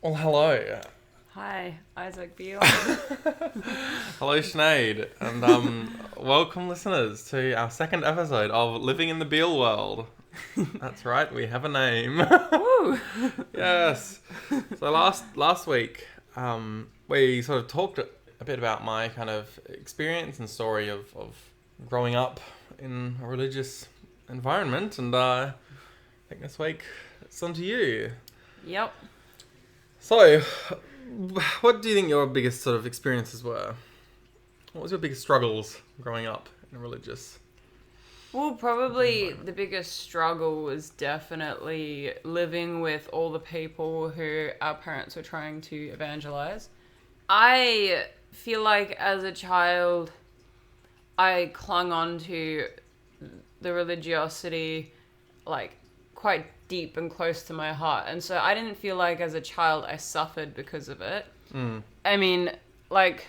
Well, hello. Hi, Isaac Beel. Hello, Sinead. And welcome, listeners, to our second episode of Living in the Beel World. That's right, we have a name. Woo! Yes. So last week, we sort of talked a bit about my kind of experience and story of growing up in a religious environment. And I think this week, it's on to you. Yep. So, what do you think your biggest sort of experiences were? What was your biggest struggles growing up in a religious? Well, probably the biggest struggle was definitely living with all the people who our parents were trying to evangelize. I feel like as a child, I clung on to the religiosity, like, quite deep and close to my heart. And so I didn't feel like as a child I suffered because of it. I mean, like,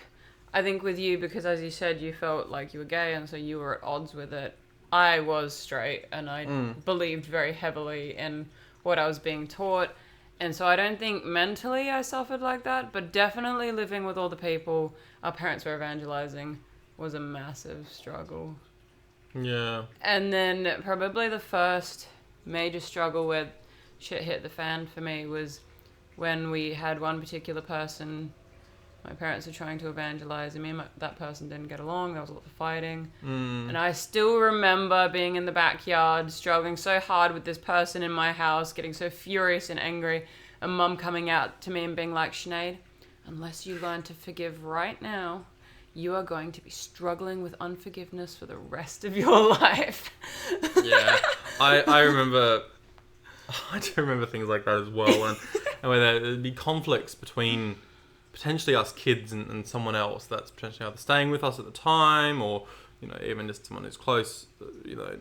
I think with you, because as you said, you felt like you were gay and so you were at odds with it. I was straight and I believed very heavily in what I was being taught. And so I don't think mentally I suffered like that, but definitely living with all the people our parents were evangelizing was a massive struggle. Yeah. And then probably the first major struggle where shit hit the fan for me was when we had one particular person my parents were trying to evangelize, and me and that person didn't get along. There was a lot of fighting. And I still remember being in the backyard, struggling so hard with this person in my house, getting so furious and angry, and Mum coming out to me and being like, Sinead, unless you learn to forgive right now, you are going to be struggling with unforgiveness for the rest of your life. Yeah. I remember, I do remember things like that as well, and where there'd be conflicts between potentially us kids and someone else that's potentially either staying with us at the time, or even just someone who's close,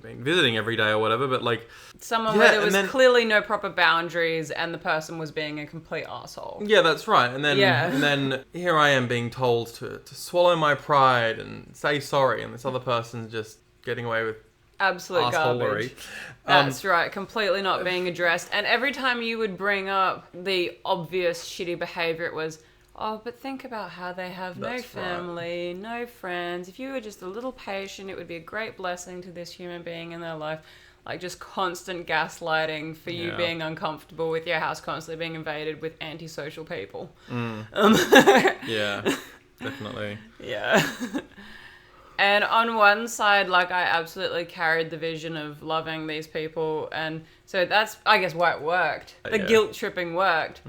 being visiting every day or whatever. But like someone where there was clearly no proper boundaries, and the person was being a complete asshole. Yeah, that's right. And then here I am being told to swallow my pride and say sorry, and this other person's just getting away with absolute garbage. That's right, completely not being addressed. And every time you would bring up the obvious shitty behavior, it was, oh, but think about how they have no family, no friends. If you were just a little patient, it would be a great blessing to this human being in their life. Like, just constant gaslighting for you being uncomfortable with your house constantly being invaded with antisocial people. Yeah, definitely. Yeah. And on one side, like, I absolutely carried the vision of loving these people. And so that's, I guess, why it worked. The guilt tripping worked.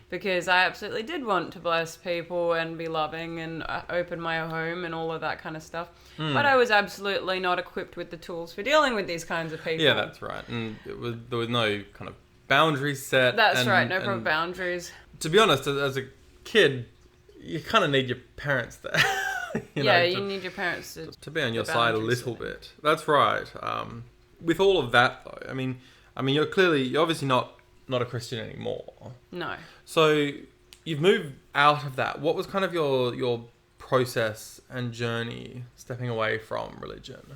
Because I absolutely did want to bless people and be loving and open my home and all of that kind of stuff. But I was absolutely not equipped with the tools for dealing with these kinds of people. Yeah, that's right. And there was no kind of boundaries set. That's right, no proper boundaries. To be honest, as a kid, you kind of need your parents there. You need your parents to be on your side a little bit. That's right. With all of that, though, I mean, you're obviously not a Christian anymore. No. So you've moved out of that. What was kind of your process and journey stepping away from religion?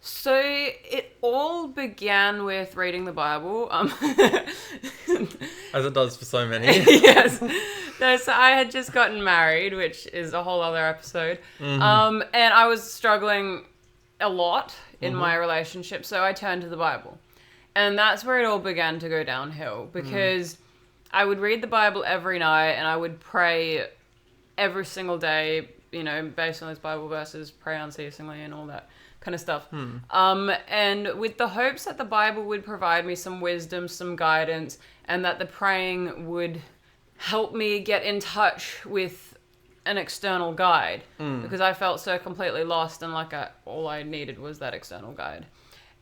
So it all began with reading the Bible. As it does for so many. Yes. So I had just gotten married, which is a whole other episode. And I was struggling a lot in my relationship, so I turned to the Bible. And that's where it all began to go downhill, because I would read the Bible every night and I would pray every single day, based on those Bible verses, pray unceasingly and all that kind of stuff. And with the hopes that the Bible would provide me some wisdom, some guidance, and that the praying would help me get in touch with an external guide, because I felt so completely lost, and like all I needed was that external guide.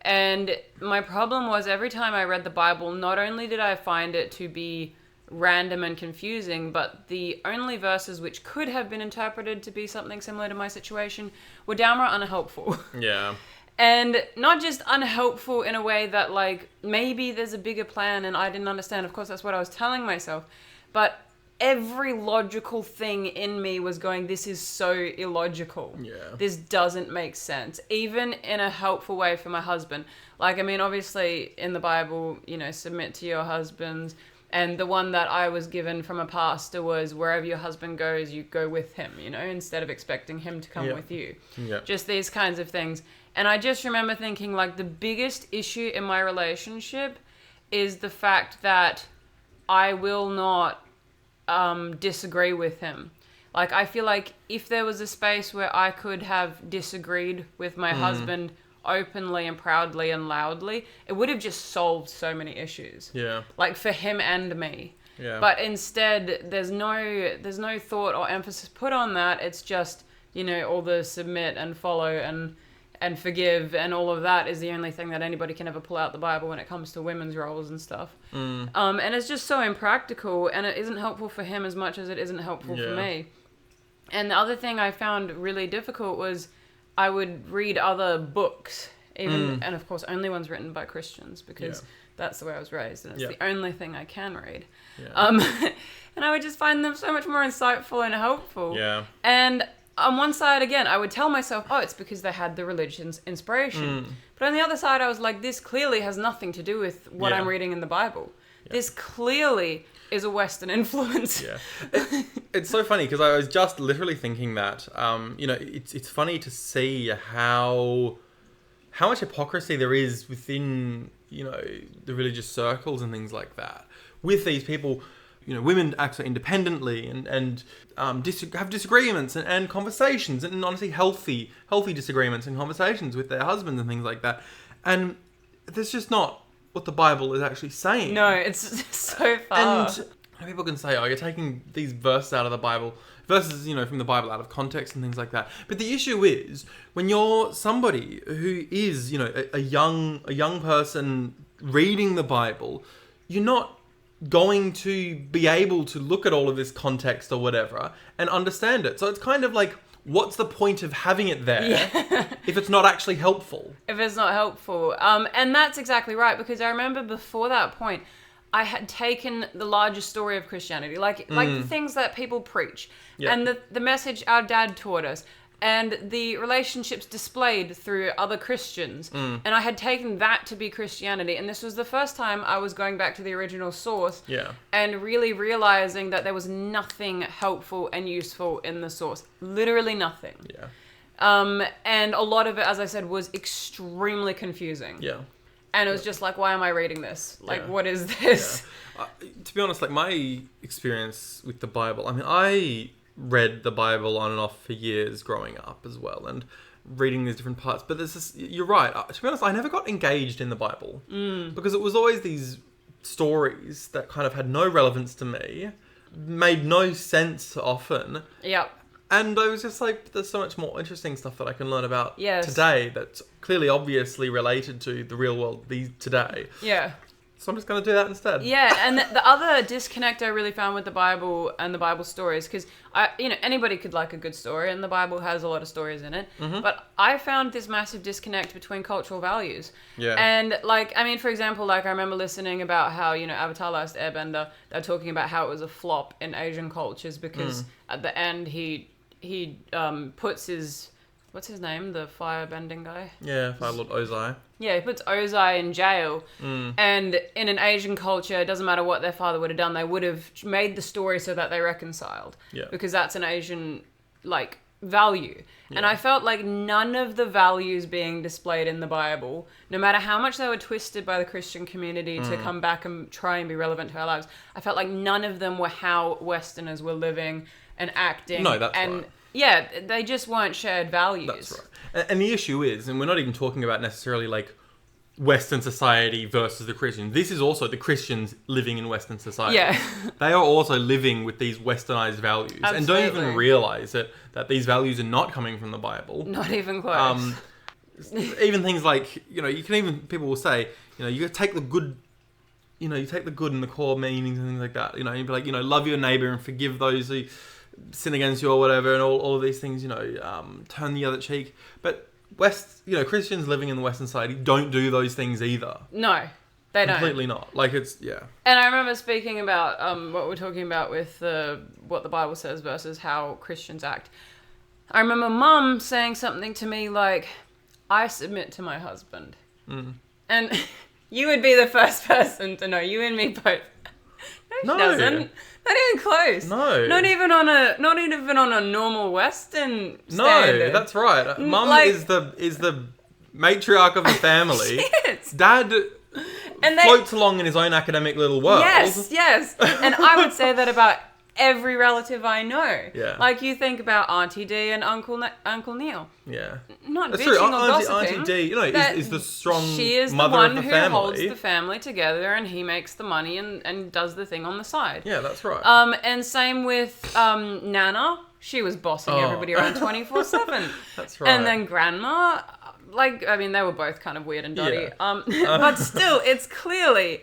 And my problem was, every time I read the Bible, not only did I find it to be random and confusing, but the only verses which could have been interpreted to be something similar to my situation were downright unhelpful. Yeah. And not just unhelpful in a way that, like, maybe there's a bigger plan and I didn't understand. Of course, that's what I was telling myself. But every logical thing in me was going, this is so illogical. Yeah. This doesn't make sense. Even in a helpful way for my husband. Like, I mean, obviously in the Bible, submit to your husbands And the one that I was given from a pastor was, wherever your husband goes, you go with him, you know, instead of expecting him to come with you. Yeah. Just these kinds of things. And I just remember thinking, like, the biggest issue in my relationship is the fact that I will not disagree with him. Like, I feel like if there was a space where I could have disagreed with my husband openly and proudly and loudly, it would have just solved so many issues. Yeah. Like, for him and me. Yeah. But instead, there's no thought or emphasis put on that. It's just, you know, all the submit and follow and forgive and all of that is the only thing that anybody can ever pull out the Bible when it comes to women's roles and stuff. And it's just so impractical, and it isn't helpful for him as much as it isn't helpful for me. And the other thing I found really difficult was I would read other books, even, and of course only ones written by Christians, because that's the way I was raised, and it's the only thing I can read. And I would just find them so much more insightful and helpful. And on one side, again, I would tell myself, oh, it's because they had the religion's inspiration. But on the other side, I was like, this clearly has nothing to do with what I'm reading in the Bible. This clearly is a Western influence. It's so funny because I was just literally thinking that, you know, it's funny to see how much hypocrisy there is within, you know, the religious circles and things like that. With these people, you know, women act so independently and have disagreements and conversations, and honestly healthy disagreements and conversations with their husbands and things like that. And there's just not what the Bible is actually saying. No, it's so far. And people can say, oh, you're taking these verses out of the Bible, verses, you know, from the Bible out of context and things like that. But the issue is, when you're somebody who is, you know, a young person reading the Bible, you're not going to be able to look at all of this context or whatever and understand it. So it's kind of like, what's the point of having it there if it's not actually helpful? If it's not helpful. And that's exactly right, because I remember before that point, I had taken the larger story of Christianity, like the things that people preach, and the message our dad taught us, and the relationships displayed through other Christians. And I had taken that to be Christianity. And this was the first time I was going back to the original source and really realizing that there was nothing helpful and useful in the source. Literally nothing. And a lot of it, as I said, was extremely confusing. And it was just like, why am I reading this? Like, what is this? To be honest, like, my experience with the Bible, I mean, I read the Bible on and off for years growing up as well, and reading these different parts. But there's this, you're right. To be honest, I never got engaged in the Bible because it was always these stories that kind of had no relevance to me, made no sense often. And I was just like, there's so much more interesting stuff that I can learn about today that's clearly, obviously related to the real world today. So I'm just going to do that instead. And the other disconnect I really found with the Bible and the Bible stories, because you know, anybody could like a good story, and the Bible has a lot of stories in it. But I found this massive disconnect between cultural values. And like, I mean, for example, like I remember listening about how, you know, Avatar: Last Airbender, they're talking about how it was a flop in Asian cultures because at the end he puts his, what's his name? The firebending guy? Fire Lord Ozai. He puts Ozai in jail. And in an Asian culture, it doesn't matter what their father would have done, they would have made the story so that they reconciled. Because that's an Asian, like, value. And I felt like none of the values being displayed in the Bible, no matter how much they were twisted by the Christian community to come back and try and be relevant to our lives, I felt like none of them were how Westerners were living and acting. No, that's right. Yeah, they just weren't shared values. That's right. And the issue is, and we're not even talking about necessarily like Western society versus the Christians. This is also the Christians living in Western society. They are also living with these westernized values. And don't even realize that these values are not coming from the Bible. Not even close. Even things like, you know, people will say, you know, you take the good, you know, you take the good and the core meanings and things like that. You know, you'd be like, you know, love your neighbor and forgive those who sin against you or whatever, and all of these things, you know, turn the other cheek. But Christians living in the Western society don't do those things either. No, they don't. Completely not. Like, it's, And I remember speaking about what we're talking about with what the Bible says versus how Christians act. I remember Mum saying something to me like, I submit to my husband. And you would be the first person to know, you and me both, No. she doesn't. Not even close. No. Not even on a normal Western standard. No, that's right. Mum like- is the matriarch of the family. She is. Dad And floats along in his own academic little world. Yes. And I would say that about every relative I know. Yeah. Like you think about Auntie Dee and Uncle Neil. Yeah. Not That's bitching true. or Auntie gossiping. D, you know, that is the strong she is mother the one of the who family. holds the family together, and he makes the money and does the thing on the side. Yeah, that's right. And same with Nana. She was bossing everybody around 24/7. That's right. And then Grandma, like, I mean, they were both kind of weird and dotty. Yeah. But still, it's clearly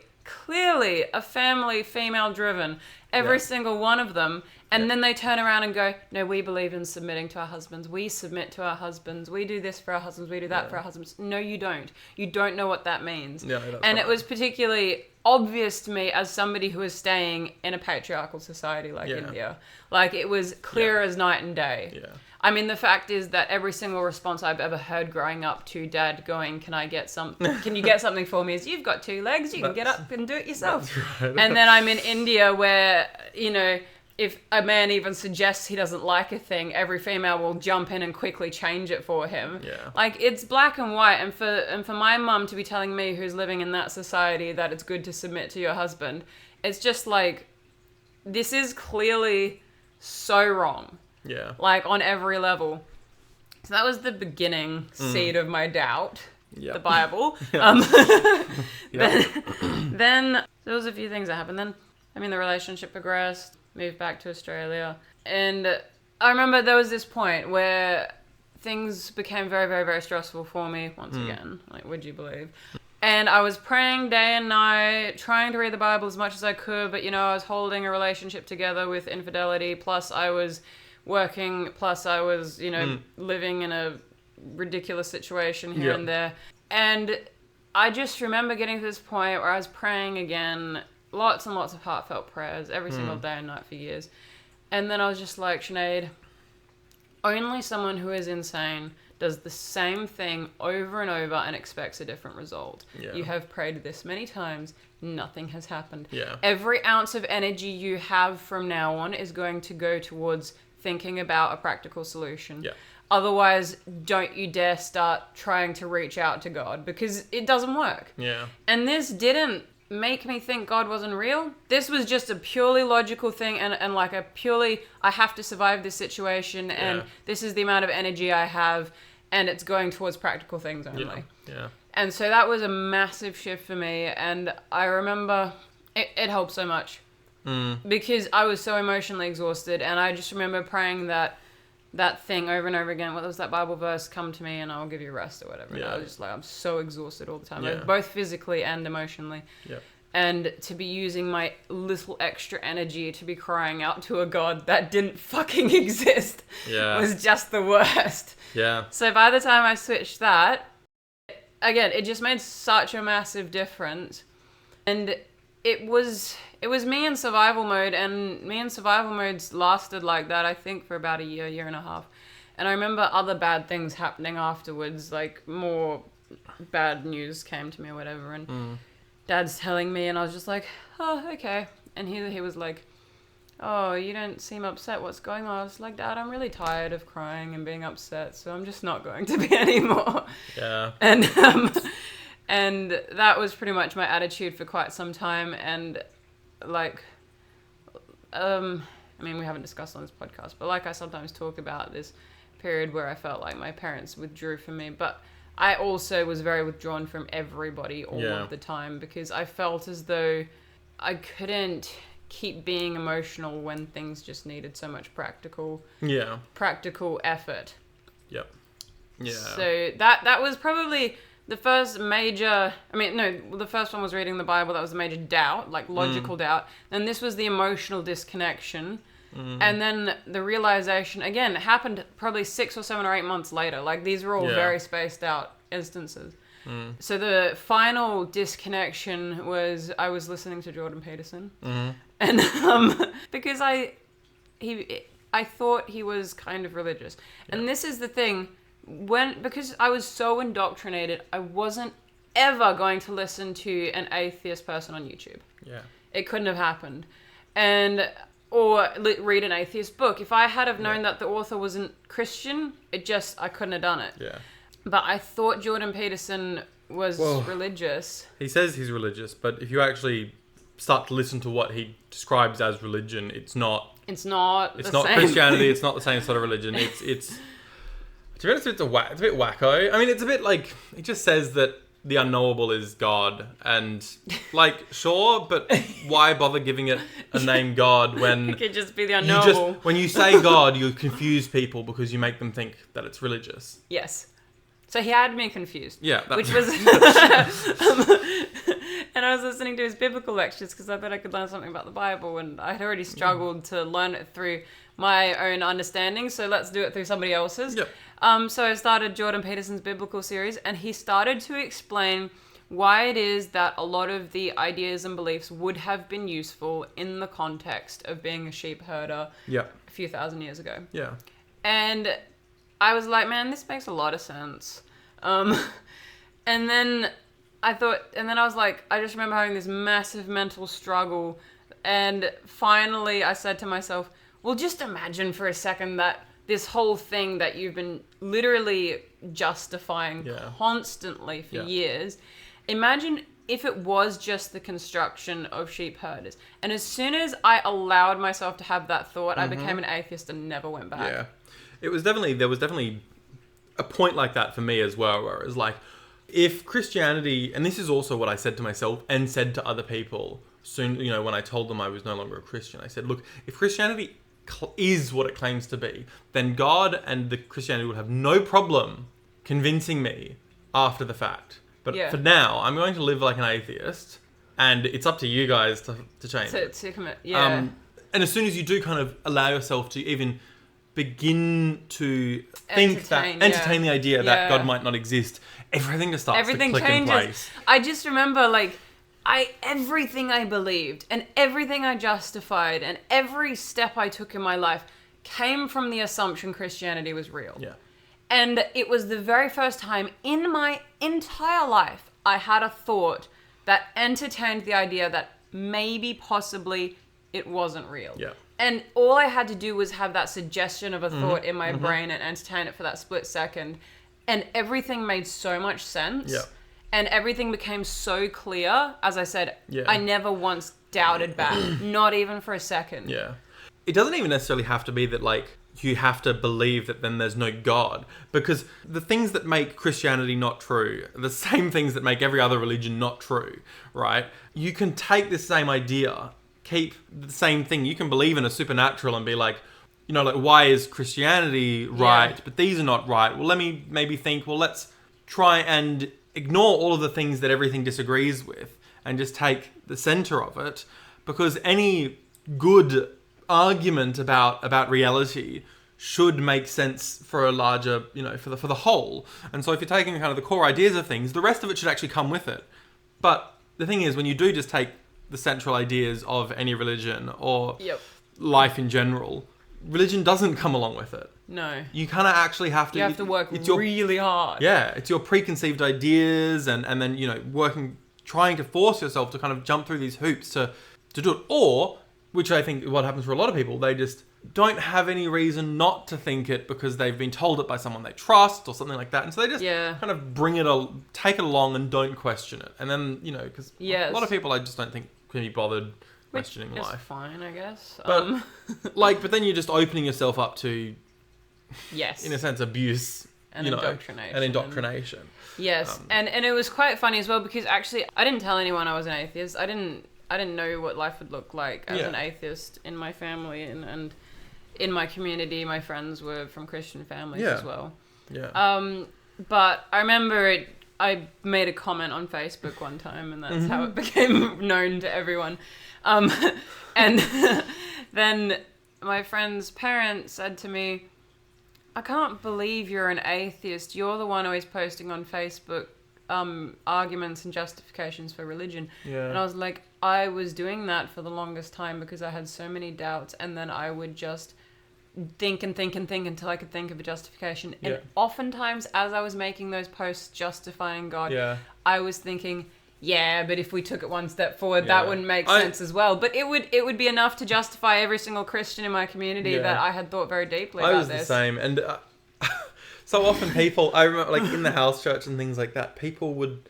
a family, female driven. Every single one of them. And then they turn around and go, no, we believe in submitting to our husbands. We submit to our husbands. We do this for our husbands. We do that for our husbands. No, you don't. You don't know what that means. Yeah, that's and right. it was particularly obvious to me as somebody who is staying in a patriarchal society like India. Like, it was clear as night and day. Yeah. I mean, the fact is that every single response I've ever heard growing up to Dad going, can you get something for me, is you've got 2 legs, you can get up and do it yourself. That's right. And then I'm in India where, you know, if a man even suggests he doesn't like a thing, every female will jump in and quickly change it for him. Yeah. Like, it's black and white. And for my mum to be telling me, who's living in that society, that it's good to submit to your husband, it's just like, this is clearly so wrong. Yeah. Like, on every level. So that was the beginning seed of my doubt. Yeah. The Bible. Yeah. Then there was a few things that happened. Then, I mean, the relationship progressed, moved back to Australia. And I remember there was this point where things became very, very, very stressful for me once again. Like, would you believe? And I was praying day and night, trying to read the Bible as much as I could. But, you know, I was holding a relationship together with infidelity. Plus, I was working. Plus, I was, you know, living in a ridiculous situation here and there. And I just remember getting to this point where I was praying again, lots and lots of heartfelt prayers every single day and night for years. And then I was just like, Sinead, only someone who is insane does the same thing over and over and expects a different result. Yeah. You have prayed this many times, nothing has happened. Yeah. Every ounce of energy you have from now on is going to go towards thinking about a practical solution. Yeah. Otherwise, don't you dare start trying to reach out to God, because it doesn't work. Yeah. And this didn't make me think God wasn't real. This was just a purely logical thing and like a purely, I have to survive this situation and this is the amount of energy I have and it's going towards practical things only. Yeah. And so that was a massive shift for me. And I remember it helped so much because I was so emotionally exhausted. And I just remember praying that thing over and over again. What was that Bible verse? Come to me and I'll give you rest or whatever. And I was just like, I'm so exhausted all the time, like, both physically and emotionally. Yeah. And to be using my little extra energy to be crying out to a God that didn't fucking exist was just the worst. Yeah. So by the time I switched that, again, it just made such a massive difference. And it was me in survival mode, and me in survival modes lasted like that, I think, for about a year and a half. And I remember other bad things happening afterwards, like more bad news came to me or whatever, and Dad's telling me, and I was just like, oh, okay. And he was like, oh, you don't seem upset, what's going on? I was like, Dad, I'm really tired of crying and being upset, so I'm just not going to be anymore. Yeah. And that was pretty much my attitude for quite some time. And like, I mean, we haven't discussed on this podcast, but like I sometimes talk about this period where I felt like my parents withdrew from me, but I also was very withdrawn from everybody all of the time because I felt as though I couldn't keep being emotional when things just needed so much practical effort. Yep. Yeah. So that was probably the first major, the first one was reading the Bible. That was a major doubt, like logical doubt. And this was the emotional disconnection. And then the realization, again, it happened probably 6 or 7 or 8 months later. Like, these were all very spaced out instances. So the final disconnection was I was listening to Jordan Peterson. And because I thought he was kind of religious. And this is the thing. Because I was so indoctrinated, I wasn't ever going to listen to an atheist person on YouTube. Yeah. It couldn't have happened. or read an atheist book. If I had have known that the author wasn't Christian, I couldn't have done it. Yeah. But I thought Jordan Peterson was religious. He says he's religious, but if you actually start to listen to what he describes as religion, it's not Christianity. It's not the same sort of religion. It's to be honest, it's a bit wacko. I mean, it's a bit like, it just says that the unknowable is God, and like, sure, but why bother giving it a name God when it could just be the unknowable? When you say God, you confuse people because you make them think that it's religious. Yes. So he had me confused. Yeah. Which was... and I was listening to his biblical lectures because I thought I could learn something about the Bible, and I had already struggled to learn it through my own understanding, so let's do it through somebody else's. Yep. So I started Jordan Peterson's biblical series, and he started to explain why it is that a lot of the ideas and beliefs would have been useful in the context of being a sheep herder a few thousand years ago. Yeah. And I was like, man, this makes a lot of sense. And then I was like, I just remember having this massive mental struggle. And finally I said to myself, well, just imagine for a second that this whole thing that you've been literally justifying constantly for years, imagine if it was just the construction of sheep herders. And as soon as I allowed myself to have that thought, I became an atheist and never went back. Yeah. There was definitely a point like that for me as well, where it was like, if Christianity, and this is also what I said to myself and said to other people soon, when I told them I was no longer a Christian, I said, look, if Christianity is what it claims to be, then God and the Christianity would have no problem convincing me after the fact. But for now, I'm going to live like an atheist, and it's up to you guys to change it. To commit, yeah. And as soon as you do kind of allow yourself to even begin to entertain the idea that God might not exist, everything just starts to click in place. I just remember, everything I believed and everything I justified and every step I took in my life came from the assumption Christianity was real. Yeah. And it was the very first time in my entire life I had a thought that entertained the idea that maybe, possibly, it wasn't real. Yeah. And all I had to do was have that suggestion of a thought in my brain and entertain it for that split second. And everything made so much sense. Yeah. And everything became so clear. As I said, I never once doubted back. Not even for a second. Yeah. It doesn't even necessarily have to be that, you have to believe that then there's no God. Because the things that make Christianity not true are the same things that make every other religion not true, right? You can take this same idea, keep the same thing. You can believe in a supernatural and be like, why is Christianity right, but these are not right? Well, let me maybe think, let's try and ignore all of the things that everything disagrees with and just take the center of it, because any good argument about reality should make sense for a larger, for the whole. And so if you're taking kind of the core ideas of things, the rest of it should actually come with it. But the thing is, when you do just take the central ideas of any religion or life in general, religion doesn't come along with it. No. You kind of actually have to... You have to work really hard. Yeah, it's your preconceived ideas and then, trying to force yourself to kind of jump through these hoops to do it. Or, which I think what happens for a lot of people, they just don't have any reason not to think it because they've been told it by someone they trust or something like that. And so they just kind of take it along and don't question it. And then, because a lot of people I just don't think can be bothered questioning life. Which is fine, I guess. But, but then you're just opening yourself up to... Yes. In a sense, abuse and indoctrination. And indoctrination. Yes, and it was quite funny as well because actually I didn't tell anyone I was an atheist. I didn't know what life would look like as an atheist in my family and in my community. My friends were from Christian families as well. Yeah. But I remember I made a comment on Facebook one time, and that's how it became known to everyone. And then my friend's parents said to me, I can't believe you're an atheist. You're the one always posting on Facebook arguments and justifications for religion. Yeah. And I was like, I was doing that for the longest time because I had so many doubts, and then I would just think and think and think until I could think of a justification. And oftentimes, as I was making those posts justifying God, I was thinking, yeah, but if we took it one step forward, Yeah. that wouldn't make sense as well. But it would be enough to justify every single Christian in my community that I had thought very deeply about this. I was the same. And so often people, I remember like in the house church and things like that, people would,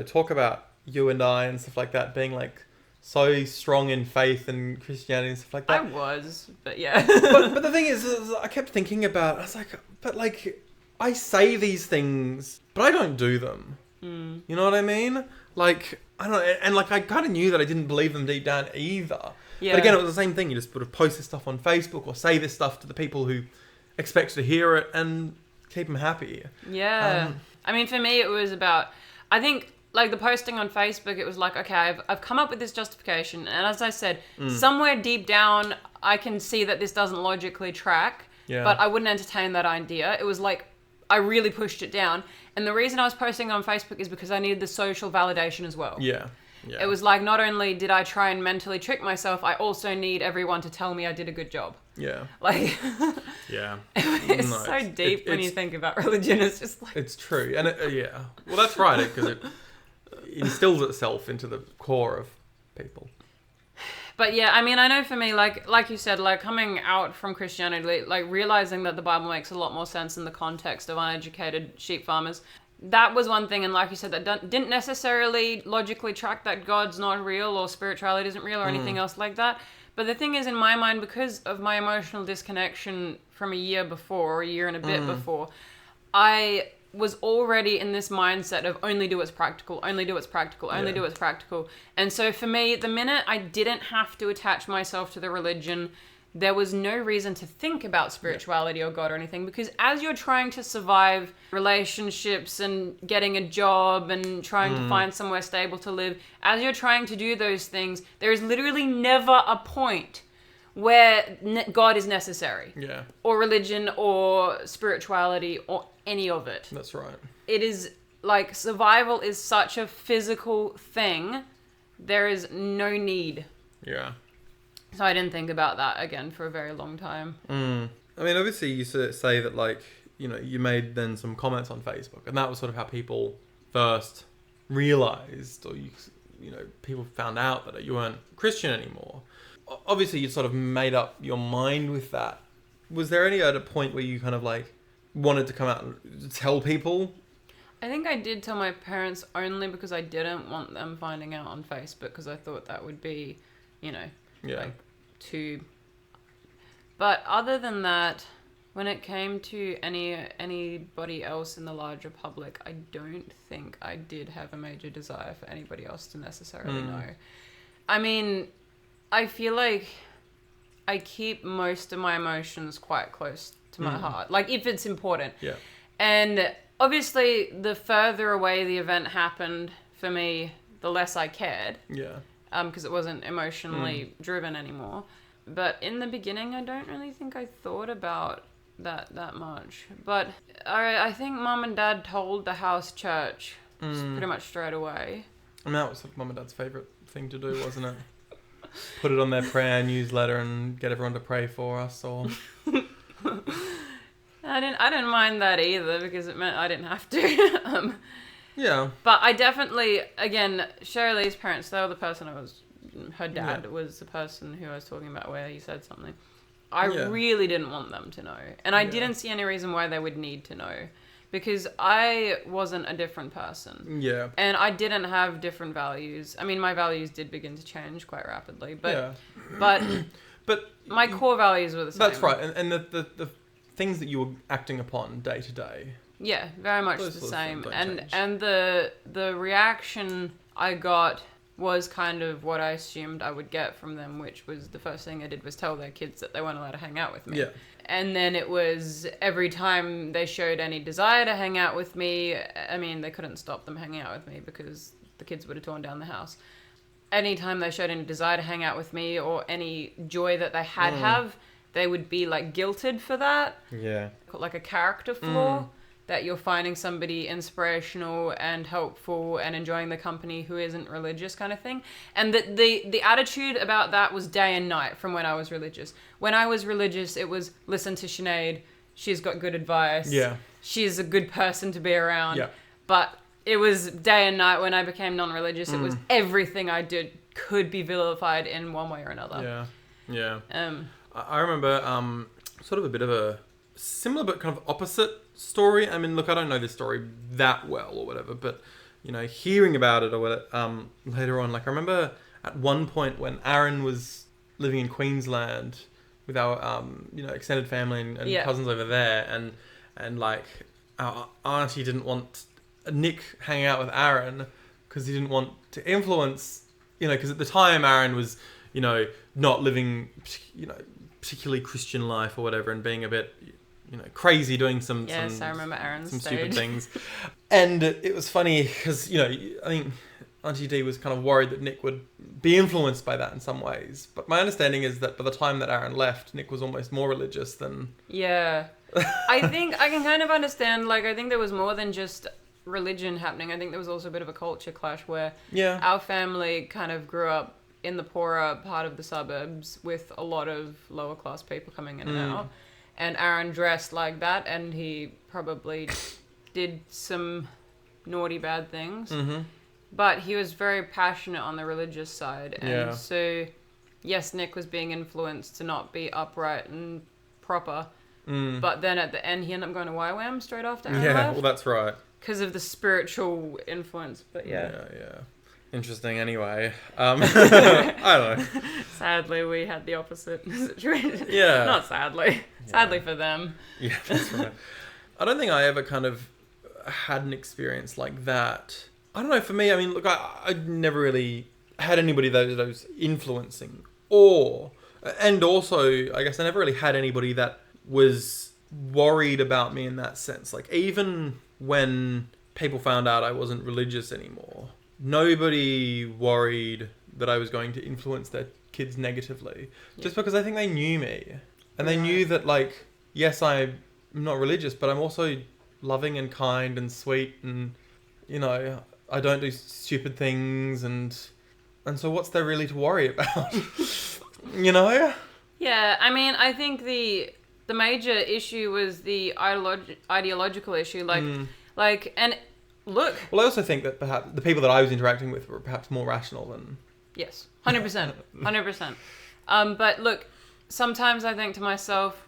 talk about you and I and stuff like that being like so strong in faith and Christianity and stuff like that. I was, but yeah. but the thing is, I kept thinking about, I was like, but like, I say these things, but I don't do them. Mm. You know what I mean? Like, I don't know, and like I kind of knew that I didn't believe them deep down either. Yeah. But again, it was the same thing. You just sort of post this stuff on Facebook or say this stuff to the people who expect to hear it and keep them happy. Yeah. I mean, for me, it was about, I think, like the posting on Facebook, it was like, okay, I've come up with this justification. And as I said, somewhere deep down, I can see that this doesn't logically track. Yeah. But I wouldn't entertain that idea. It was like, I really pushed it down. And the reason I was posting on Facebook is because I needed the social validation as well. Yeah. Yeah. It was like, not only did I try and mentally trick myself, I also need everyone to tell me I did a good job. Yeah. Like, yeah. it's so deep when you think about religion. It's just like... It's true. And yeah. Well, that's right, because it instills itself into the core of people. But yeah, I mean, I know for me, like you said, like coming out from Christianity, like realizing that the Bible makes a lot more sense in the context of uneducated sheep farmers. That was one thing, and like you said, that didn't necessarily logically track that God's not real or spirituality isn't real or anything else like that. But the thing is, in my mind, because of my emotional disconnection from a year before, or a year and a bit before, I was already in this mindset of only do what's practical, only do what's practical, only do what's practical. And so for me, the minute I didn't have to attach myself to the religion, there was no reason to think about spirituality or God or anything, because as you're trying to survive relationships and getting a job and trying to find somewhere stable to live, as you're trying to do those things, there is literally never a point where God is necessary. Yeah. Or religion or spirituality or any of it. That's right. It is like survival is such a physical thing. There is no need. Yeah. So I didn't think about that again for a very long time. I mean, obviously you say that, like, you made then some comments on Facebook, and that was sort of how people first realized, or people found out that you weren't Christian anymore. Obviously you sort of made up your mind with that. Was there any other point where you kind of like wanted to come out and tell people? I think I did tell my parents only because I didn't want them finding out on Facebook, because I thought that would be, like too. But other than that, when it came to anybody else in the larger public, I don't think I did have a major desire for anybody else to necessarily know. I mean, I feel like I keep most of my emotions quite close to my heart, like if it's important. Yeah. And obviously, the further away the event happened for me, the less I cared. Yeah. Because it wasn't emotionally driven anymore. But in the beginning, I don't really think I thought about that much. But I think Mum and Dad told the house church pretty much straight away. I mean, that was Mum and Dad's favourite thing to do, wasn't it? Put it on their prayer newsletter and get everyone to pray for us, or... I didn't mind that either, because it meant I didn't have to. Yeah. But I definitely, again, Shirley Lee's parents, they were the person her dad was the person who I was talking about where he said something. I really didn't want them to know. And I didn't see any reason why they would need to know. Because I wasn't a different person. Yeah. And I didn't have different values. I mean, my values did begin to change quite rapidly. But but my core values were the same. That's right. And the things that you were acting upon day to day. Yeah, very much the same. And the reaction I got was kind of what I assumed I would get from them, which was the first thing I did was tell their kids that they weren't allowed to hang out with me. Yeah. And then it was every time they showed any desire to hang out with me, I mean, they couldn't stop them hanging out with me because the kids would have torn down the house. Anytime they showed any desire to hang out with me or any joy that they have, they would be like guilted for that. Yeah. Like a character flaw. That you're finding somebody inspirational and helpful and enjoying the company who isn't religious, kind of thing. And the attitude about that was day and night from when I was religious. When I was religious, it was listen to Sinead. She's got good advice. Yeah. She's a good person to be around. Yeah. But it was day and night when I became non-religious. It was everything I did could be vilified in one way or another. Yeah. I remember sort of a bit of a similar but kind of opposite story. I mean, look, I don't know this story that well or whatever, but, you know, hearing about it or whatever, later on, like I remember at one point when Aaron was living in Queensland with our, you know, extended family and cousins over there, and like our auntie didn't want Nick hanging out with Aaron because he didn't want to influence, you know, because at the time Aaron was, you know, not living, you know, particularly Christian life or whatever, and being a bit, you know, crazy, doing some I remember Aaron's some stupid things. And it was funny because, you know, I think Auntie D was kind of worried that Nick would be influenced by that in some ways. But my understanding is that by the time that Aaron left, Nick was almost more religious than... Yeah. I think I can kind of understand, like, I think there was more than just religion happening. I think there was also a bit of a culture clash where our family kind of grew up in the poorer part of the suburbs with a lot of lower class people coming in and out. And Aaron dressed like that, and he probably did some naughty bad things. But he was very passionate on the religious side. And so, yes, Nick was being influenced to not be upright and proper. But then at the end, he ended up going to YWAM straight after Aaron left. Well, that's right. Because of the spiritual influence. But yeah. Interesting anyway. I don't know. Sadly, we had the opposite situation. Yeah. Not sadly. Sadly for them. Yeah, that's right. I don't think I ever kind of had an experience like that. I don't know, for me, I mean, look, I never really had anybody that was influencing. And also, I guess I never really had anybody that was worried about me in that sense. Like, even when people found out I wasn't religious anymore, nobody worried that I was going to influence their kids negatively. Just because I think they knew me. And they knew that, like, yes, I'm not religious, but I'm also loving and kind and sweet, and, you know, I don't do stupid things, and so what's there really to worry about? You know? Yeah, I mean, I think the major issue was the ideological issue, like, and look. Well, I also think that perhaps the people that I was interacting with were perhaps more rational than... Yes, 100%, 100%. But look, sometimes I think to myself,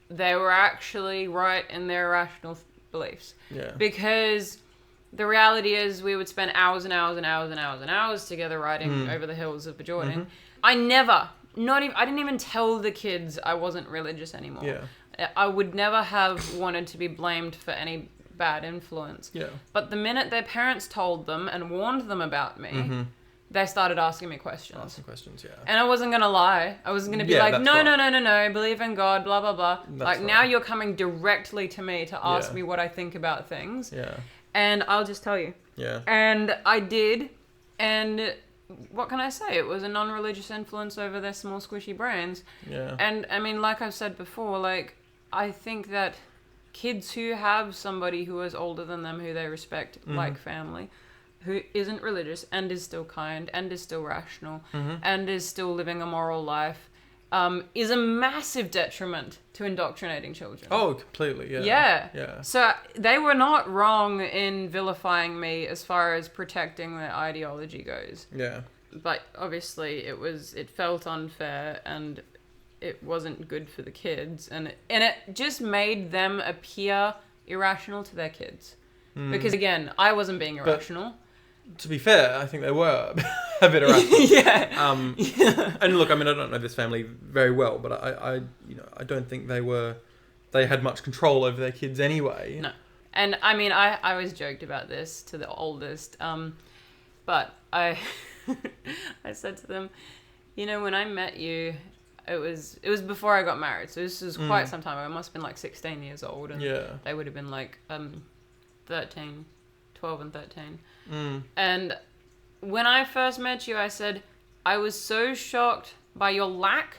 they were actually right in their irrational beliefs. Yeah. Because the reality is we would spend hours and hours and hours and hours and hours together riding over the hills of Bajordan. I didn't even tell the kids I wasn't religious anymore. Yeah. I would never have wanted to be blamed for any bad influence. Yeah. But the minute their parents told them and warned them about me, they started asking me questions. Asking questions, yeah. And I wasn't going to lie. I wasn't going to be like, no, believe in God, blah, blah, blah. Like, now you're coming directly to me to ask me what I think about things. Yeah. And I'll just tell you. Yeah. And I did. And what can I say? It was a non-religious influence over their small, squishy brains. Yeah. And, I mean, like I've said before, like, I think that kids who have somebody who is older than them, who they respect, like family, who isn't religious and is still kind and is still rational and is still living a moral life, is a massive detriment to indoctrinating children. Oh, completely, yeah. Yeah. Yeah. So they were not wrong in vilifying me as far as protecting their ideology goes. Yeah. But obviously it felt unfair, and it wasn't good for the kids, and it just made them appear irrational to their kids. Because again, I wasn't being irrational. But, to be fair, I think they were a bit irrational. Yeah. And look, I mean, I don't know this family very well, but I don't think they had much control over their kids anyway. No. And I mean, I always joked about this to the oldest, but I said to them, you know, when I met you, it was before I got married, so this was quite some time ago. I must have been like 16 years old, and they would have been like 12 and 13. And when I first met you, I said, I was so shocked by your lack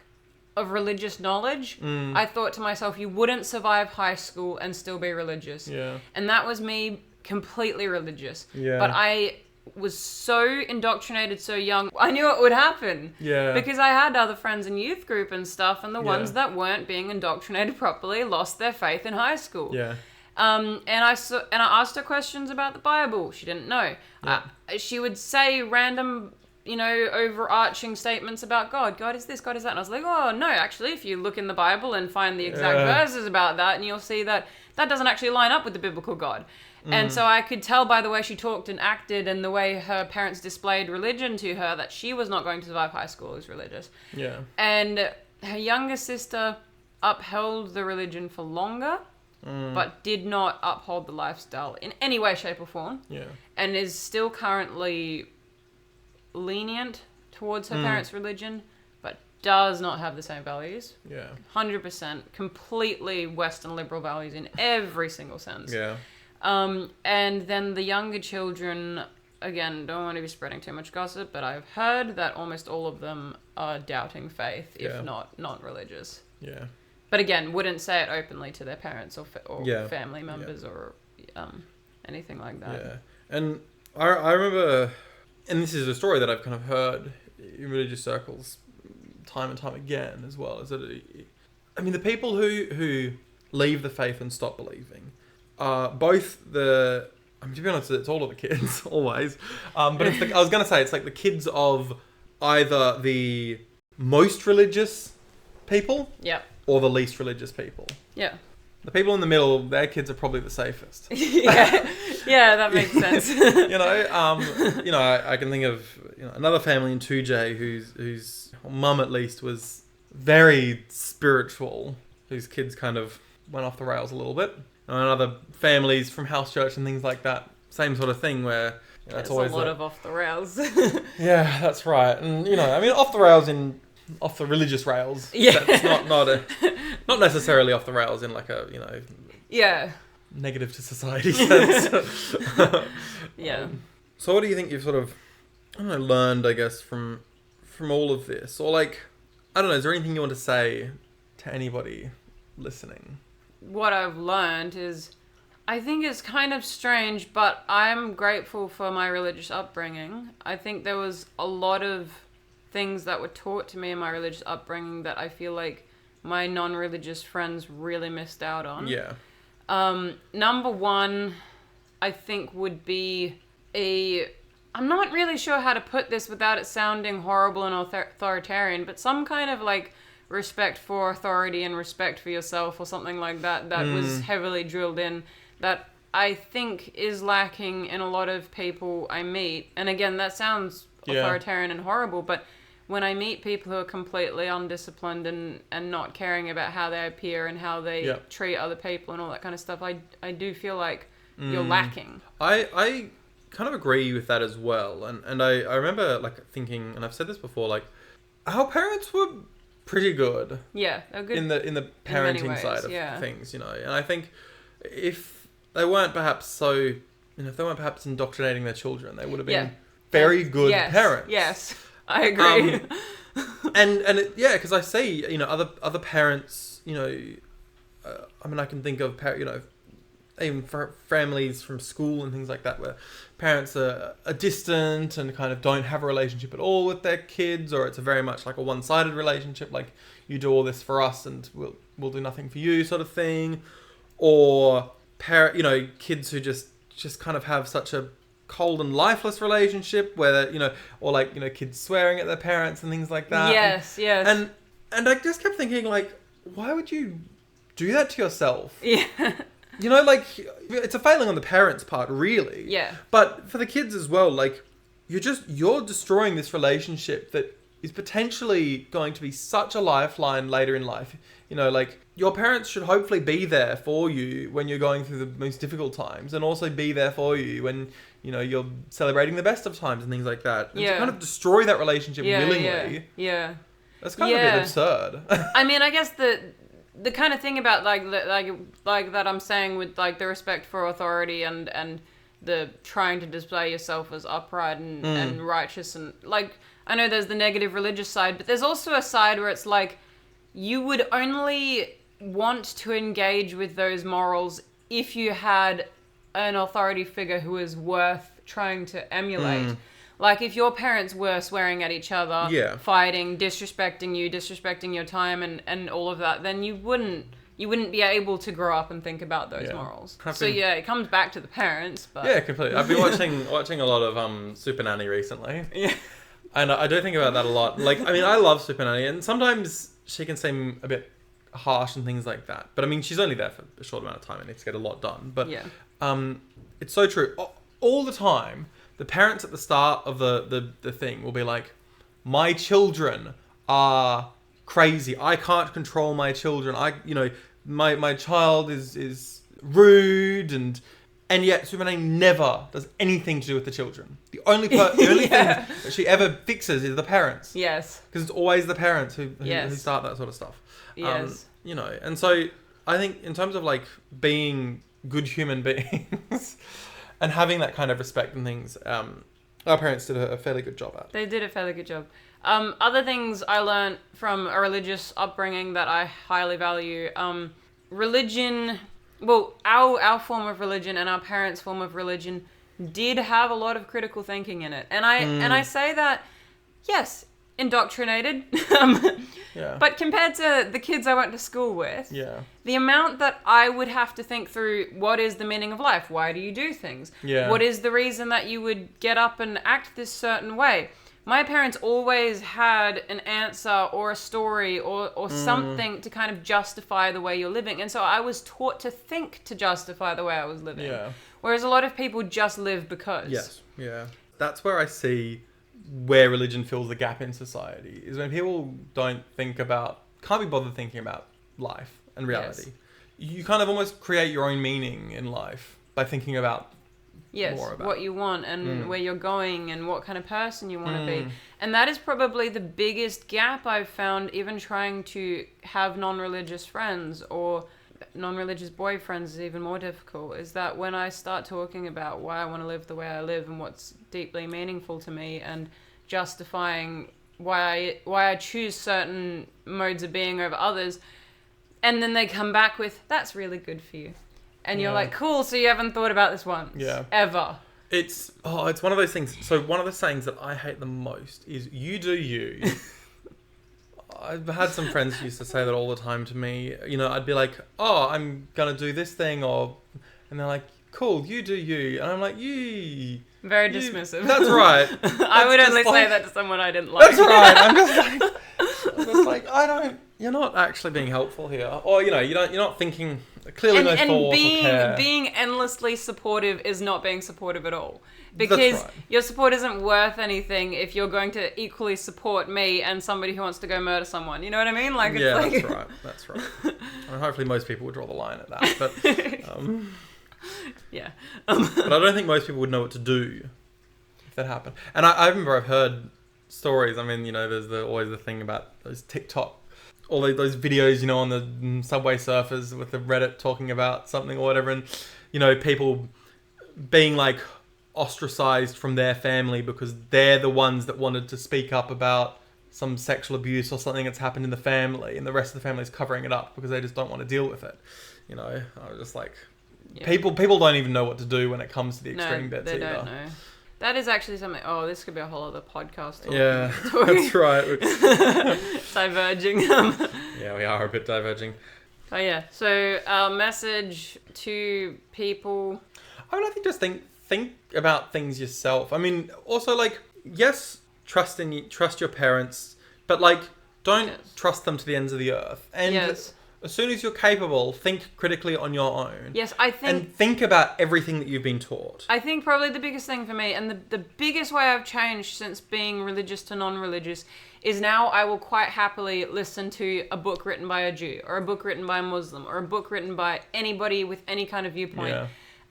of religious knowledge. I thought to myself, you wouldn't survive high school and still be religious. Yeah. And that was me completely religious. Yeah. But I was so indoctrinated so young, I knew it would happen. Yeah. Because I had other friends in youth group and stuff, and the ones that weren't being indoctrinated properly lost their faith in high school. Yeah. And I asked her questions about the Bible. She didn't know. Yeah. She would say random, overarching statements about God. God is this, God is that. And I was like, oh, no, actually, if you look in the Bible and find the exact verses about that, and you'll see that doesn't actually line up with the biblical God. And so I could tell by the way she talked and acted and the way her parents displayed religion to her that she was not going to survive high school as religious. Yeah. And her younger sister upheld the religion for longer, but did not uphold the lifestyle in any way, shape, or form. Yeah. And is still currently lenient towards her parents' religion, but does not have the same values. Yeah. 100%. Completely Western liberal values in every single sense. Yeah. And then the younger children, again, don't want to be spreading too much gossip, but I've heard that almost all of them are doubting faith, if not religious. Yeah. But again, wouldn't say it openly to their parents or Yeah. family members or anything like that. Yeah. And I remember, and this is a story that I've kind of heard in religious circles time and time again as well, is that, the people who leave the faith and stop believing are both to be honest, it's all of the kids, always. But I was going to say, it's like the kids of either the most religious people Yeah. or the least religious people. Yeah. The people in the middle, their kids are probably the safest. Yeah, that makes sense. I can think of another family in 2J whose mum at least was very spiritual, whose kids kind of went off the rails a little bit. And other families from house church and things like that, same sort of thing where it's There's always a lot of off the rails. Yeah, that's right. And off the rails off the religious rails. Yeah. That's not necessarily off the rails in like a Yeah. negative to society sense. Yeah. So what do you think you've sort of learned, I guess, from all of this? Or like, I don't know, is there anything you want to say to anybody listening? What I've learned is, I think it's kind of strange, but I'm grateful for my religious upbringing. I think there was a lot of things that were taught to me in my religious upbringing that I feel like my non-religious friends really missed out on. Yeah. Number one, I think would be I'm not really sure how to put this without it sounding horrible and authoritarian, but some kind of like respect for authority and respect for yourself or something like that was heavily drilled in, that I think is lacking in a lot of people I meet. And again, that sounds authoritarian and horrible, but when I meet people who are completely undisciplined and not caring about how they appear and how they treat other people and all that kind of stuff, I do feel like you're lacking. I kind of agree with that as well. And I remember like thinking, and I've said this before, like our parents were pretty good. Yeah, they're good in the parenting side of things, And I think if they weren't perhaps indoctrinating their children, they would have been very good parents. Yes, I agree. Because I see, other parents, I can think of, even for families from school and things like that, where parents are distant and kind of don't have a relationship at all with their kids, or it's a very much like a one-sided relationship, like you do all this for us and we'll do nothing for you sort of thing, or kids who just kind of have such a cold and lifeless relationship where kids swearing at their parents and things like that. Yes. And I just kept thinking, like, why would you do that to yourself? Yeah. It's a failing on the parents' part, really. Yeah. But for the kids as well, like, you're destroying this relationship that is potentially going to be such a lifeline later in life. Your parents should hopefully be there for you when you're going through the most difficult times, and also be there for you when, you're celebrating the best of times and things like that. And to kind of destroy that relationship willingly. Yeah. That's kind of a bit absurd. I guess the kind of thing about like that I'm saying with like the respect for authority and the trying to display yourself as upright and righteous, and like, I know there's the negative religious side, but there's also a side where it's like you would only want to engage with those morals if you had an authority figure who is worth trying to emulate. Like, if your parents were swearing at each other, fighting, disrespecting your time and all of that, then you wouldn't you wouldn't be able to grow up and think about those morals. So yeah, it comes back to the parents. But yeah, completely. I've been watching a lot of Super Nanny recently. Yeah. And I do think about that a lot. Like, I mean, I love Super Nanny, and sometimes she can seem a bit harsh and things like that. But I mean, she's only there for a short amount of time and needs to get a lot done. But yeah. It's so true. All the time, the parents at the start of the thing will be like, my children are crazy. I can't control my children. My child is rude and yet Super Nanny never does anything to do with the children. The only thing that she ever fixes is the parents. Yes. Because it's always the parents who start that sort of stuff. Yes. And so I think in terms of like being good human beings and having that kind of respect and things, our parents did a fairly good job at. They did a fairly good job. Other things I learned from a religious upbringing that I highly value, religion, well, our form of religion and our parents' form of religion did have a lot of critical thinking in it. And I say that, yes, indoctrinated, but compared to the kids I went to school with, the amount that I would have to think through, what is the meaning of life? Why do you do things? What is the reason that you would get up and act this certain way? My parents always had an answer or a story or something to kind of justify the way you're living. And so I was taught to think to justify the way I was living. Yeah. Whereas a lot of people just live because. Yes. Yeah. That's where I see where religion fills the gap in society, is when people can't be bothered thinking about life and reality. Yes. You kind of almost create your own meaning in life by thinking about what you want and where you're going and what kind of person you want to be. And that is probably the biggest gap I've found, even trying to have non-religious friends or non-religious boyfriends is even more difficult, is that when I start talking about why I want to live the way I live and what's deeply meaningful to me and justifying why I choose certain modes of being over others, and then they come back with, that's really good for you. And you're like, cool, so you haven't thought about this once. Yeah. Ever. It's one of those things. So one of the sayings that I hate the most is, you do you. I've had some friends who used to say that all the time to me. You know, I'd be like, oh, I'm going to do this thing, and they're like, cool, you do you. And I'm like, you. Very dismissive. That's right. I would only say that to someone I didn't like. That's right. I'm just like, you're not actually being helpful here. Or, you're not thinking, clearly no thought or care. Being endlessly supportive is not being supportive at all. Because your support isn't worth anything if you're going to equally support me and somebody who wants to go murder someone. You know what I mean? That's right. And hopefully most people would draw the line at that. But, yeah. But I don't think most people would know what to do if that happened. And I remember I've heard stories. I mean, there's always the thing about those TikTok, all those videos, on the Subway Surfers with the Reddit talking about something or whatever, and people being like ostracized from their family because they're the ones that wanted to speak up about some sexual abuse or something that's happened in the family, and the rest of the family is covering it up because they just don't want to deal with it. I was just like, people don't even know what to do when it comes to the extreme bits either. Don't know. That is actually something. Oh, this could be a whole other podcast. That's right. Diverging. Yeah, we are a bit diverging. Oh yeah. So our message to people. I mean, I think just think about things yourself. I mean, also like, yes, trust your parents, but like, don't trust them to the ends of the earth. And as soon as you're capable, think critically on your own. Yes, and think about everything that you've been taught. I think probably the biggest thing for me, and the biggest way I've changed since being religious to non-religious, is now I will quite happily listen to a book written by a Jew, or a book written by a Muslim, or a book written by anybody with any kind of viewpoint.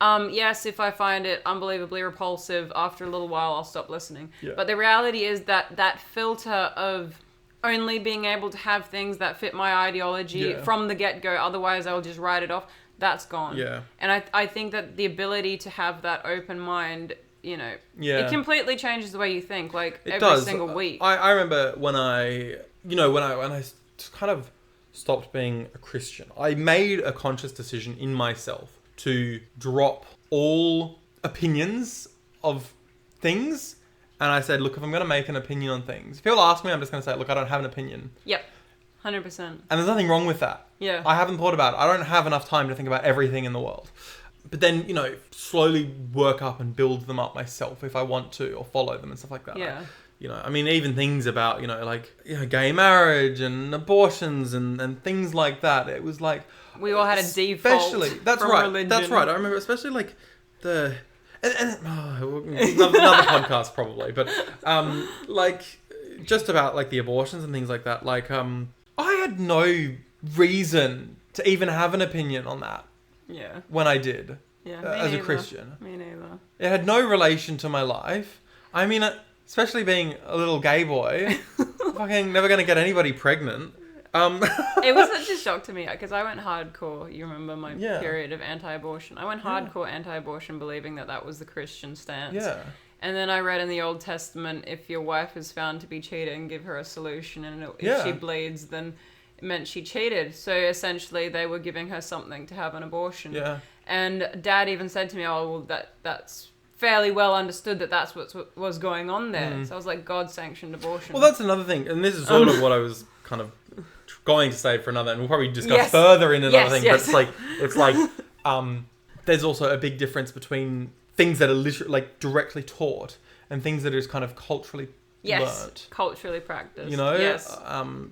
Yeah. Yes, if I find it unbelievably repulsive, after a little while I'll stop listening. Yeah. But the reality is that filter of only being able to have things that fit my ideology from the get-go, otherwise I'll just write it off, that's gone. Yeah. And I think that the ability to have that open mind, it completely changes the way you think, like every single week. I remember when I kind of stopped being a Christian, I made a conscious decision in myself to drop all opinions of things. And I said, look, if I'm going to make an opinion on things, if people ask me, I'm just going to say, look, I don't have an opinion. Yep. 100%. And there's nothing wrong with that. Yeah. I haven't thought about it. I don't have enough time to think about everything in the world. But then, slowly work up and build them up myself if I want to, or follow them and stuff like that. Yeah. I mean, even things about, gay marriage and abortions and things like that. It was like... We all had a default That's from right. religion. That's right. I remember especially like the... another podcast probably, but like just about like the abortions and things like that. Like I had no reason to even have an opinion on that. Yeah. When I did. Yeah. As a Christian. Me neither. It had no relation to my life. I mean, especially being a little gay boy, fucking never gonna get anybody pregnant. It was such a shock to me because I went hardcore. You remember my period of anti-abortion. I went hardcore anti-abortion, believing that was the Christian stance. Yeah. And then I read in the Old Testament, if your wife is found to be cheating, give her a solution, and if she bleeds, then it meant she cheated. So essentially, they were giving her something to have an abortion. Yeah. And Dad even said to me, "Oh, well, that's fairly well understood that's what was going on there." So I was like, God sanctioned abortion. Well, that's another thing, and this is sort of what I was kind of going to say for another, and we'll probably discuss further in another thing. But it's like there's also a big difference between things that are literally like directly taught and things that are just kind of culturally learned. Culturally practiced.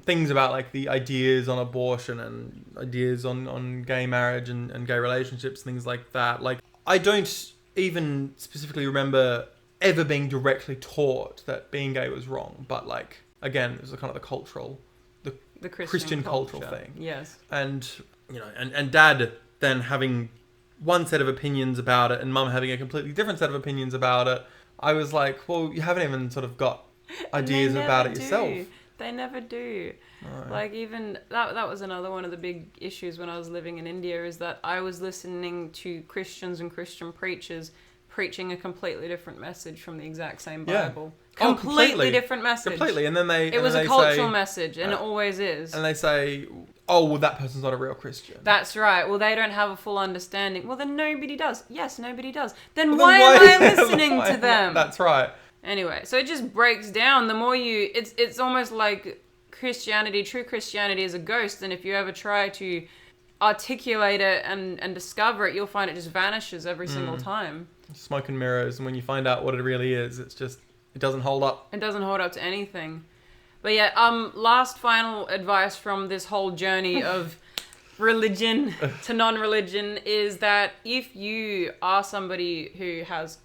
Things about like the ideas on abortion and ideas on gay marriage and gay relationships, things like that. Like I don't even specifically remember ever being directly taught that being gay was wrong, but like again, it was kind of the cultural, the Christian cultural thing. Yes. And and Dad then having one set of opinions about it and Mum having a completely different set of opinions about it. I was like, well, you haven't even sort of got ideas about it yourself. They never do. No. Like even that was another one of the big issues when I was living in India, is that I was listening to Christians and Christian preachers preaching a completely different message from the exact same Bible. Yeah. Completely different message. Completely. And then it was a cultural message, and it always is. And they say, oh, well, that person's not a real Christian. That's right. Well, they don't have a full understanding. Well, then nobody does. Yes, nobody does. Then why am I listening to them? That's right. Anyway, so it just breaks down. The more it's almost like Christianity, true Christianity is a ghost, and if you ever try to articulate it and discover it, you'll find it just vanishes every single time. Smoke and mirrors, and when you find out what it really is, it doesn't hold up. It doesn't hold up to anything. But yeah, last final advice from this whole journey of religion to non-religion is that if you are somebody who has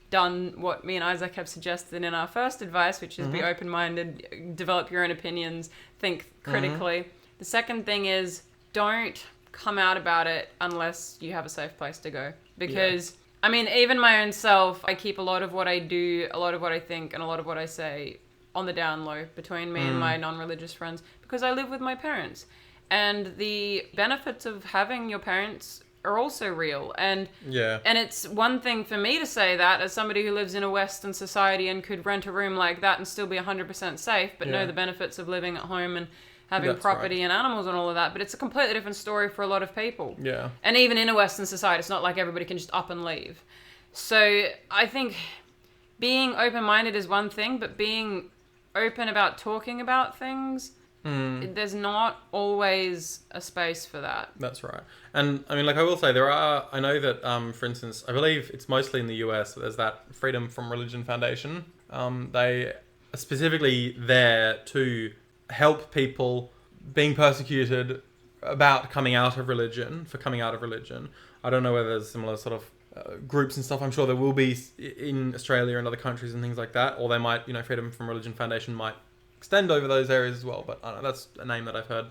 done what me and Isaac have suggested in our first advice, which is be open-minded, develop your own opinions, think critically. The second thing is don't come out about it unless you have a safe place to go. Because, I mean, even my own self, I keep a lot of what I do, a lot of what I think, and a lot of what I say on the down low between me and my non-religious friends, because I live with my parents. And the benefits of having your parents are also real. And it's one thing for me to say that as somebody who lives in a Western society and could rent a room like that and still be 100% safe, but know the benefits of living at home and having property and animals and all of that. But it's a completely different story for a lot of people. Yeah. And even in a Western society, it's not like everybody can just up and leave. So I think being open-minded is one thing, but being open about talking about things, there's not always a space for that. That's right. And I mean, like I will say, I know that, for instance, I believe it's mostly in the US, there's that Freedom from Religion Foundation. They are specifically there to help people being persecuted about coming out of religion. I don't know whether there's similar sort of groups and stuff. I'm sure there will be in Australia and other countries and things like that, or they might, Freedom from Religion Foundation might extend over those areas as well. But I don't know, that's a name that I've heard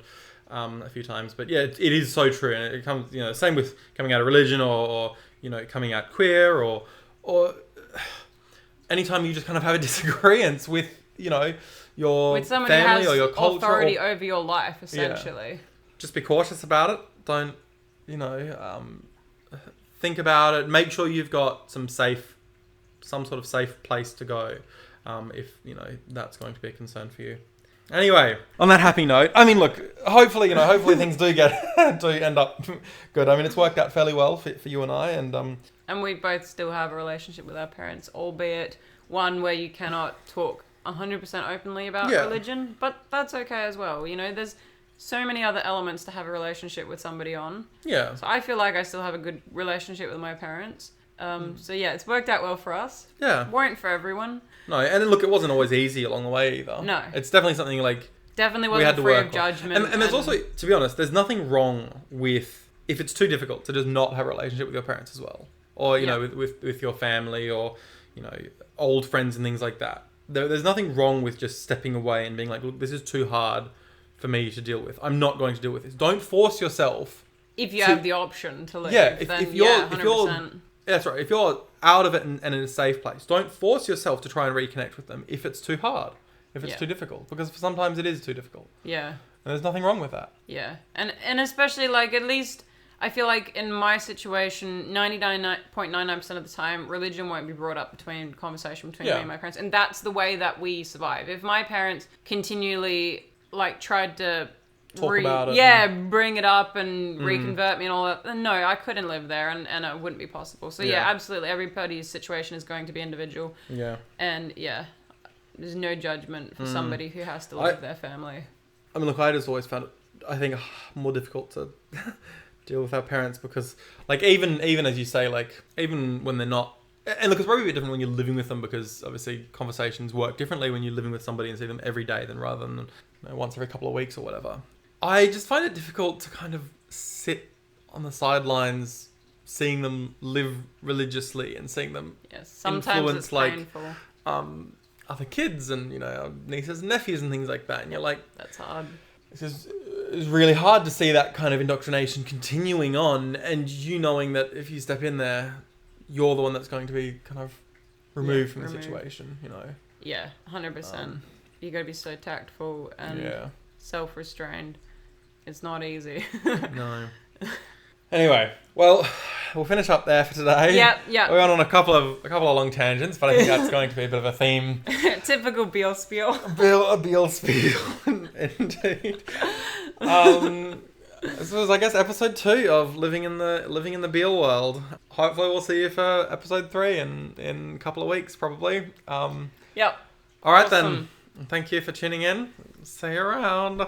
a few times. But yeah, it is so true, and it comes, same with coming out of religion or coming out queer or anytime you just kind of have a disagreement with your with someone family who has or your culture authority over your life, essentially. Yeah. Just be cautious about it. Don't think about it. Make sure you've got some sort of safe place to go, if that's going to be a concern for you. Anyway, on that happy note, I mean, look, hopefully things do end up good. I mean, it's worked out fairly well for you and I, and we both still have a relationship with our parents, albeit one where you cannot talk 100% openly about religion, but that's okay as well. There's so many other elements to have a relationship with somebody on. Yeah. So I feel like I still have a good relationship with my parents. So yeah, it's worked out well for us. Yeah. Won't for everyone. No, and look, it wasn't always easy along the way either. No. It's definitely something like Definitely we had wasn't to free work of judgment. on. And there's also, to be honest, there's nothing wrong with if it's too difficult to just not have a relationship with your parents as well, or you know, with your family, or you know, old friends and things like that. There's nothing wrong with just stepping away and being like, look, this is too hard for me to deal with. I'm not going to deal with this. Don't force yourself. If you have the option to leave, Yeah, then if you're 100%. that's right. If you're out of it and in a safe place, don't force yourself to try and reconnect with them if it's too hard, if it's too difficult, because sometimes it is too difficult. Yeah. And there's nothing wrong with that. Yeah. And especially, like, at least I feel like in my situation, 99.99% of the time, religion won't be brought up between conversation between me and my parents. And that's the way that we survive. If my parents continually, like, tried to talk about it. Bring it up and reconvert me and all that, then no, I couldn't live there and it wouldn't be possible. So yeah, absolutely. Everybody's situation is going to be individual. Yeah. And yeah, there's no judgment for somebody who has to leave their family. I mean, look, I just always found it, I think, more difficult to deal with our parents because, like, even as you say, like, even when they're not, and look, it's probably a bit different when you're living with them because obviously conversations work differently when you're living with somebody and see them every day than rather than once every couple of weeks or whatever. I just find it difficult to kind of sit on the sidelines seeing them live religiously and seeing them sometimes influence, it's like, painful. Other kids and, you know, nieces and nephews and things like that. And you're like... That's hard. It's really hard to see that kind of indoctrination continuing on and you knowing that if you step in there, you're the one that's going to be kind of removed from the situation, you know. Yeah, 100%. You got to be so tactful and self-restrained. It's not easy. No. Anyway, well, we'll finish up there for today. Yep. We went on a couple of long tangents, but I think that's going to be a bit of a theme. Typical Beel spiel. A Beel spiel, indeed. This was, I guess, episode 2 of living in the Beel world. Hopefully, we'll see you for episode 3 in a couple of weeks, probably. Yep. All right, awesome. Then. Thank you for tuning in. See you around.